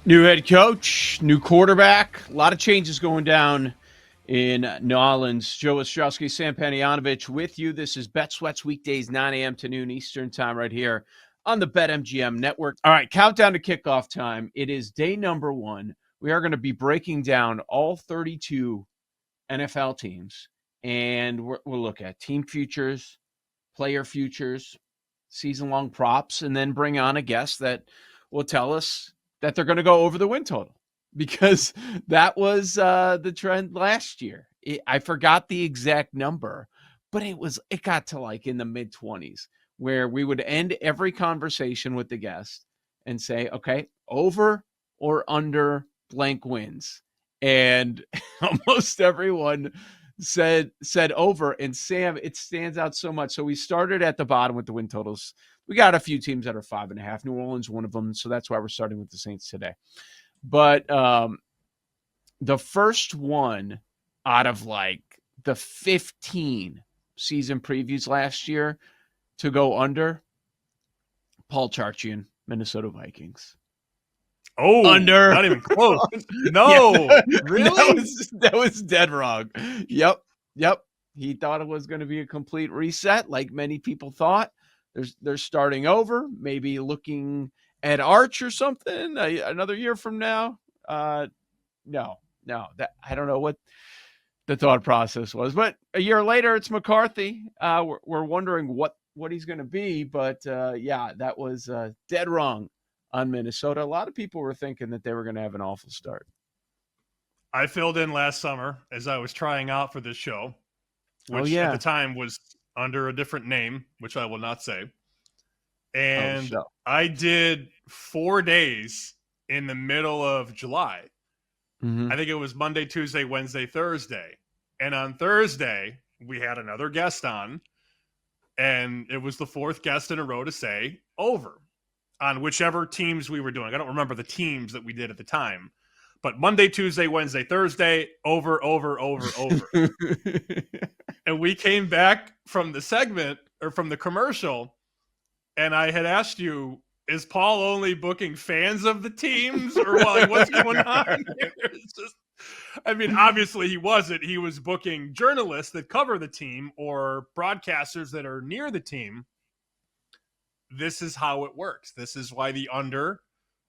New head coach, new quarterback, a lot of changes going down in New Orleans. Joe Ostrowski, Sam Panayotovich with you. This is Bet Sweats weekdays, 9 a.m. to noon Eastern time right here on the BetMGM network. All right, countdown to kickoff time. It is day number 1. We are going to be breaking down all 32 NFL teams, and we'll look at team futures, player futures, season-long props, and then bring on a guest that will tell us that they're going to go over the win total, because that was the trend last year. I forgot the exact number, but it got to like in the mid-20s, where we would end every conversation with the guest and say, okay, over or under blank wins. And almost everyone said over. And Sam, it stands out so much. So we started at the bottom with the win totals. We got a few teams that are 5.5. New Orleans, one of them. So that's why we're starting with the Saints today. But the first one out of like the 15 season previews last year to go under, Paul Charchian, Minnesota Vikings. Oh, Under. not even close. No, Yeah, really? That was dead wrong. Yep. He thought it was going to be a complete reset, like many people thought. They're starting over, maybe looking at Arch or something another year from now. No, that I don't know what the thought process was, but a year later it's McCarthy. We're wondering what he's going to be, but yeah, that was dead wrong on Minnesota. A lot of people were thinking that they were going to have an awful start. I filled in last summer as I was trying out for this show, which at the time was under a different name, which I will not say. And I did 4 days in the middle of July. Mm-hmm. I think it was Monday, Tuesday, Wednesday, Thursday. And on Thursday, we had another guest on, and it was the 4th guest in a row to say over on whichever teams we were doing. I don't remember the teams that we did at the time. But Monday, Tuesday, Wednesday, Thursday, over. And we came back from the segment or from the commercial, and I had asked you, is Paul only booking fans of the teams, or what's going on here? It's just, I mean, obviously he wasn't. He was booking journalists that cover the team or broadcasters that are near the team. This is how it works. This is why the under,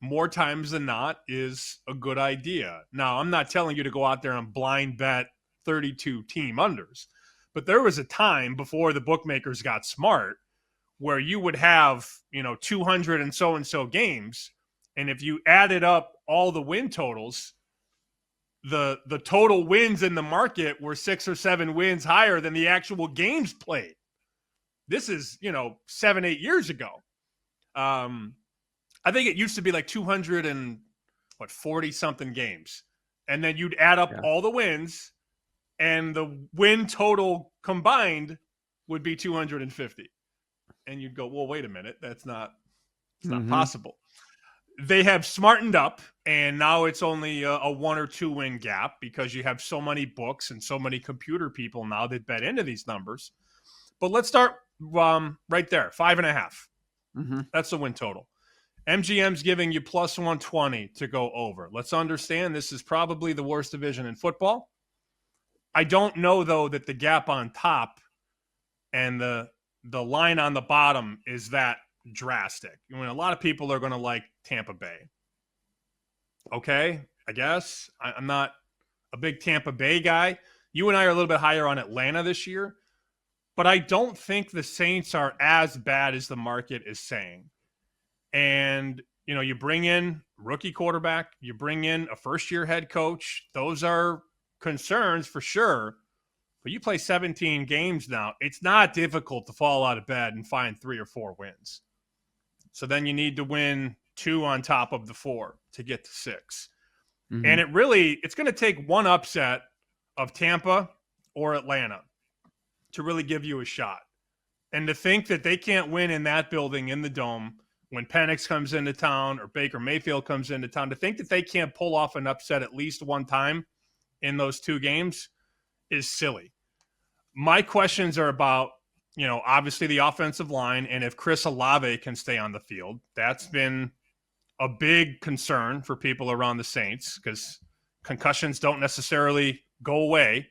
more times than not, is a good idea. Now, I'm not telling you to go out there and blind bet 32 team unders, but there was a time before the bookmakers got smart where you would have, 200 and so games, and if you added up all the win totals, the total wins in the market were 6 or 7 wins higher than the actual games played. This is, 7-8 years ago. I think it used to be like 240-something games. And then you'd add up all the wins, and the win total combined would be 250. And you'd go, well, wait a minute. It's not possible. They have smartened up, and now it's only a 1 or 2 win gap because you have so many books and so many computer people now that bet into these numbers. But let's start right there, 5.5. That's the win total. MGM's giving you plus 120 to go over. Let's understand this is probably the worst division in football. I don't know, though, that the gap on top and the line on the bottom is that drastic. I mean, a lot of people are going to like Tampa Bay. Okay, I guess. I'm not a big Tampa Bay guy. You and I are a little bit higher on Atlanta this year. But I don't think the Saints are as bad as the market is saying. And, you bring in rookie quarterback, you bring in a first-year head coach. Those are concerns for sure. But you play 17 games now. It's not difficult to fall out of bed and find 3 or 4 wins. So then you need to win 2 on top of the 4 to get to 6. And it's going to take one upset of Tampa or Atlanta to really give you a shot. And to think that they can't win in that building in the Dome when Penix comes into town or Baker Mayfield comes into town, to think that they can't pull off an upset at least one time in those 2 games is silly. My questions are about, obviously the offensive line, and if Chris Olave can stay on the field. That's been a big concern for people around the Saints because concussions don't necessarily go away.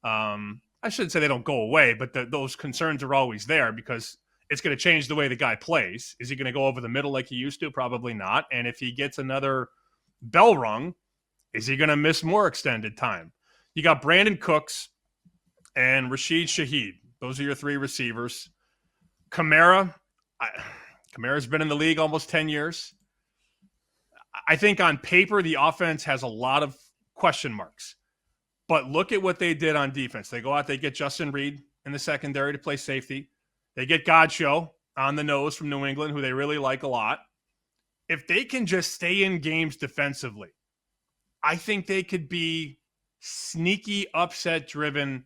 I shouldn't say they don't go away, but those concerns are always there because it's going to change the way the guy plays. Is he going to go over the middle like he used to? Probably not. And if he gets another bell rung, is he going to miss more extended time? You got Brandon Cooks and Rashid Shaheed. Those are your three receivers. Kamara's been in the league almost 10 years. I think on paper, the offense has a lot of question marks. But look at what they did on defense. They go out, they get Justin Reed in the secondary to play safety. They get Godshow on the nose from New England, who they really like a lot. If they can just stay in games defensively, I think they could be sneaky upset-driven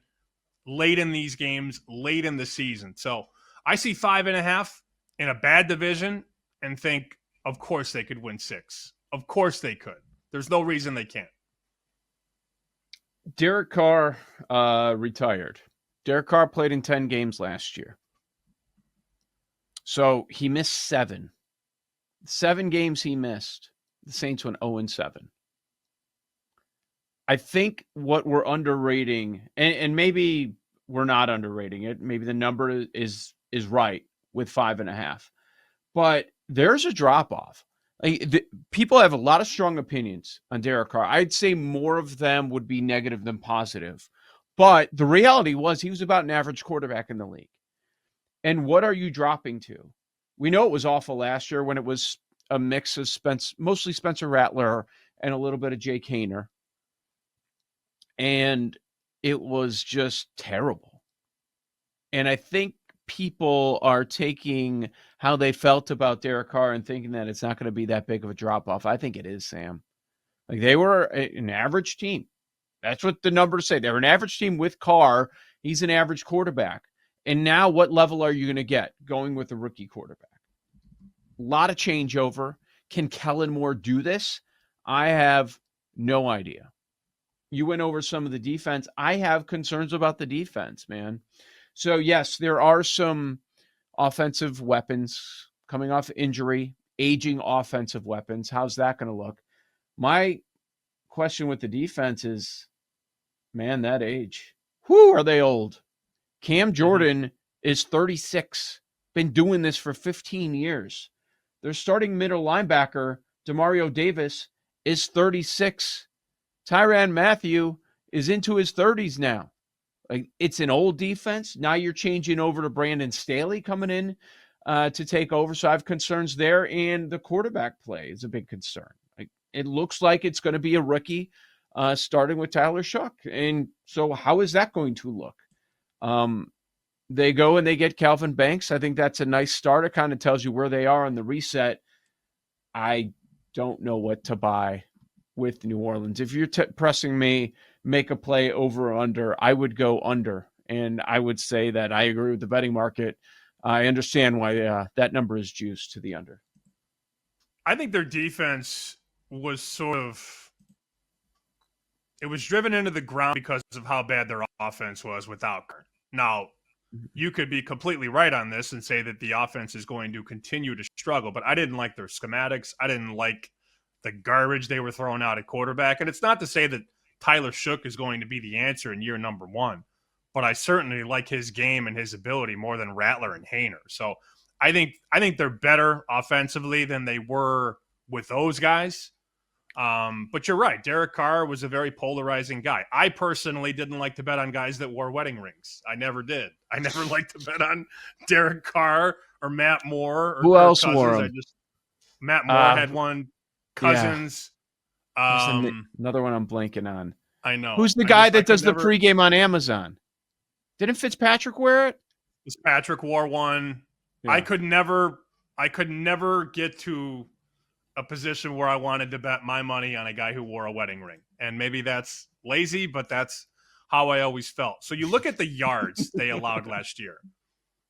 late in these games, late in the season. So I see 5.5 in a bad division and think, of course they could win 6. Of course they could. There's no reason they can't. Derek Carr retired. Derek Carr played in 10 games last year. So he missed 7. 7 games he missed. The Saints went 0-7. I think what we're underrating, and maybe we're not underrating it, maybe the number is right with 5.5. But there's a drop-off. People have a lot of strong opinions on Derek Carr. I'd say more of them would be negative than positive. But the reality was he was about an average quarterback in the league. And what are you dropping to? We know it was awful last year when it was a mix of mostly Spencer Rattler and a little bit of Jake Haener. And it was just terrible. And I think people are taking how they felt about Derek Carr and thinking that it's not going to be that big of a drop-off. I think it is, Sam. Like, they were an average team. That's what the numbers say. They're an average team with Carr. He's an average quarterback. And now what level are you going to get going with a rookie quarterback? A lot of changeover. Can Kellen Moore do this? I have no idea. You went over some of the defense. I have concerns about the defense, man. So, yes, there are some offensive weapons coming off injury, aging offensive weapons. How's that going to look? My question with the defense is, man, that age. Whew, are they old? Cam Jordan is 36, been doing this for 15 years. Their starting middle linebacker, Demario Davis, is 36. Tyrann Mathieu is into his 30s now. Like, it's an old defense. Now you're changing over to Brandon Staley coming in to take over. So I have concerns there. And the quarterback play is a big concern. Like, it looks like it's going to be a rookie starting with Tyler Shuck. And so how is that going to look? They go and they get Calvin Banks. I think that's a nice start. It kind of tells you where they are on the reset. I don't know what to buy with New Orleans. If you're pressing me, make a play over or under, I would go under. And I would say that I agree with the betting market. I understand why that number is juiced to the under. I think their defense was it was driven into the ground because of how bad their offense was without Carr. Now, you could be completely right on this and say that the offense is going to continue to struggle, but I didn't like their schematics. I didn't like the garbage they were throwing out at quarterback. And it's not to say that Tyler Shook is going to be the answer in year number 1, but I certainly like his game and his ability more than Rattler and Haener. So I think they're better offensively than they were with those guys. But you're right. Derek Carr was a very polarizing guy. I personally didn't like to bet on guys that wore wedding rings. I never did. I never liked to bet on Derek Carr or Matt Moore. Or who else Cousins. wore them? Matt Moore had one. Cousins. Yeah. Another one I'm blanking on. I know. Who's the guy that does the pregame on Amazon? Didn't Fitzpatrick wear it? Fitzpatrick wore one. Yeah. I could never get to a position where I wanted to bet my money on a guy who wore a wedding ring. And maybe that's lazy, but that's how I always felt. So you look at the yards they allowed last year.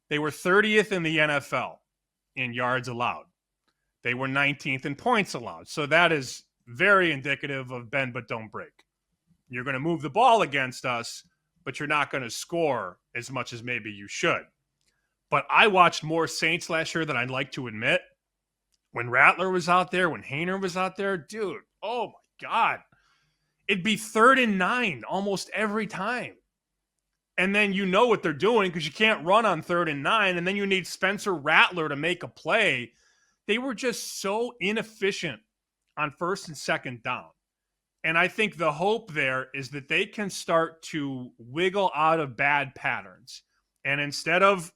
They were 30th in the NFL in yards allowed. They were 19th in points allowed. So that is very indicative of bend but don't break. You're going to move the ball against us, but you're not going to score as much as maybe you should. But I watched more Saints last year than I'd like to admit. when Rattler was out there, when Haener was out there, dude, oh my God. It'd be 3rd and 9 almost every time. And then you know what they're doing because you can't run on 3rd and 9. And then you need Spencer Rattler to make a play. They were just so inefficient on 1st and 2nd down. And I think the hope there is that they can start to wiggle out of bad patterns. And instead of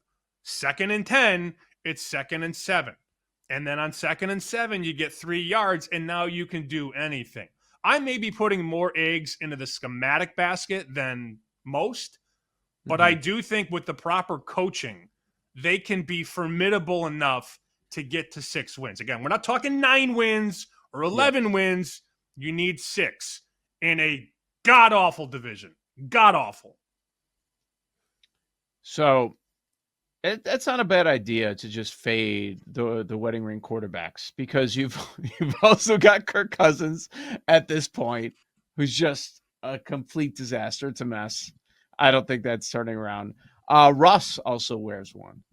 2nd and 10, it's 2nd and 7. And then on 2nd and 7, you get 3 yards, and now you can do anything. I may be putting more eggs into the schematic basket than most, but I do think with the proper coaching, they can be formidable enough to get to 6 wins. Again, we're not talking 9 wins or 11 wins. You need 6 in a god-awful division. God-awful. So that's not a bad idea to just fade the wedding ring quarterbacks, because you've also got Kirk Cousins at this point, who's just a complete disaster. It's a mess. I don't think that's turning around. Russ also wears one.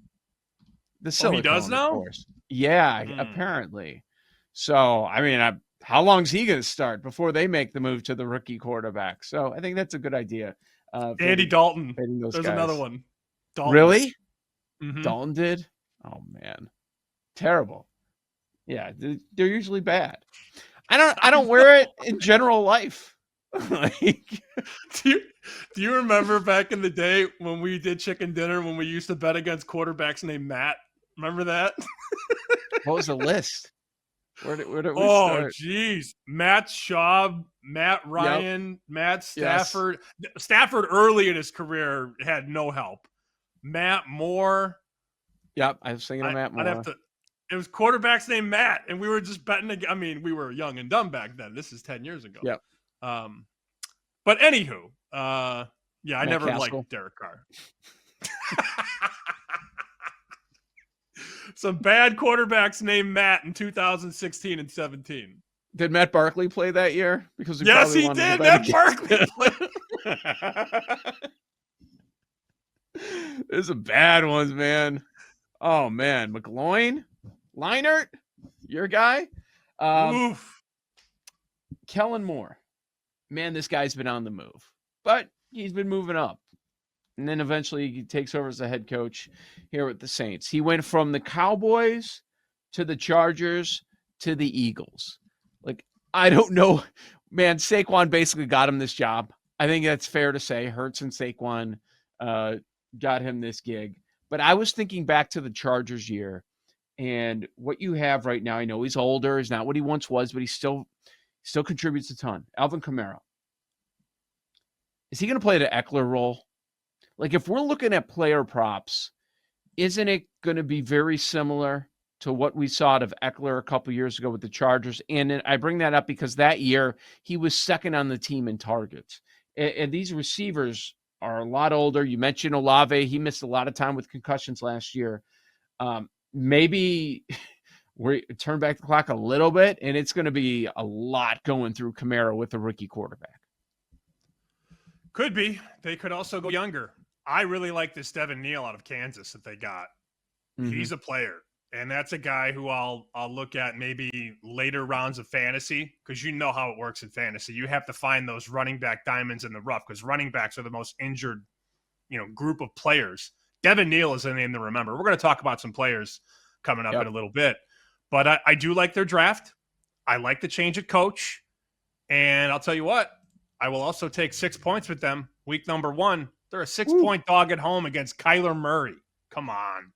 The silicone, he does now? of course. Yeah, apparently. So, I mean, how long is he going to start before they make the move to the rookie quarterback? So, I think that's a good idea. Andy Dalton. There's guys. another one. Dalton. Really? Mm-hmm. Dalton did? Oh man, terrible. Yeah, they're usually bad. I don't wear it in general life. Like, do you remember back in the day when we did chicken dinner, when we used to bet against quarterbacks named Matt? Remember that? What was the list? Where did we start? Oh, geez. Matt Schaub, Matt Ryan, Matt Stafford. Yes. Stafford early in his career had no help. Matt Moore. Yep, I was thinking of Matt Moore. It was quarterbacks named Matt, and we were just betting. I mean, we were young and dumb back then. This is 10 years ago. Yep. But anywho, I never Castle. liked Derek Carr. Some bad quarterbacks named Matt in 2016 and 17. Did Matt Barkley play that year? Because yes, he did. Matt Barkley played. There's some bad ones, man. Oh man, McGloin, Leinart, your guy. Oof. Kellen Moore, man, this guy's been on the move, but he's been moving up, and then eventually he takes over as a head coach here with the Saints. He went from the Cowboys to the Chargers to the Eagles. Like, I don't know, man. Saquon basically got him this job. I think that's fair to say. Hurts and Saquon got him this gig. But I was thinking back to the Chargers year and what you have right now. I know he's older. He's not what he once was, but he still contributes a ton. Alvin Kamara. Is he going to play the Eckler role? Like, if we're looking at player props, isn't it going to be very similar to what we saw out of Eckler a couple years ago with the Chargers? And I bring that up because that year he was second on the team in targets. And these receivers are a lot older. You mentioned Olave. He missed a lot of time with concussions last year. Maybe we turn back the clock a little bit, and it's going to be a lot going through Kamara with a rookie quarterback. Could be. They could also go younger. I really like this Devin Neal out of Kansas that they got. Mm-hmm. He's a player. And that's a guy who I'll look at maybe later rounds of fantasy, because you know how it works in fantasy. You have to find those running back diamonds in the rough, because running backs are the most injured, group of players. Devin Neal is a name to remember. We're going to talk about some players coming up in a little bit. But I do like their draft. I like the change at coach. And I'll tell you what, I will also take 6 points with them. Week number 1, they're a 6-point dog at home against Kyler Murray. Come on.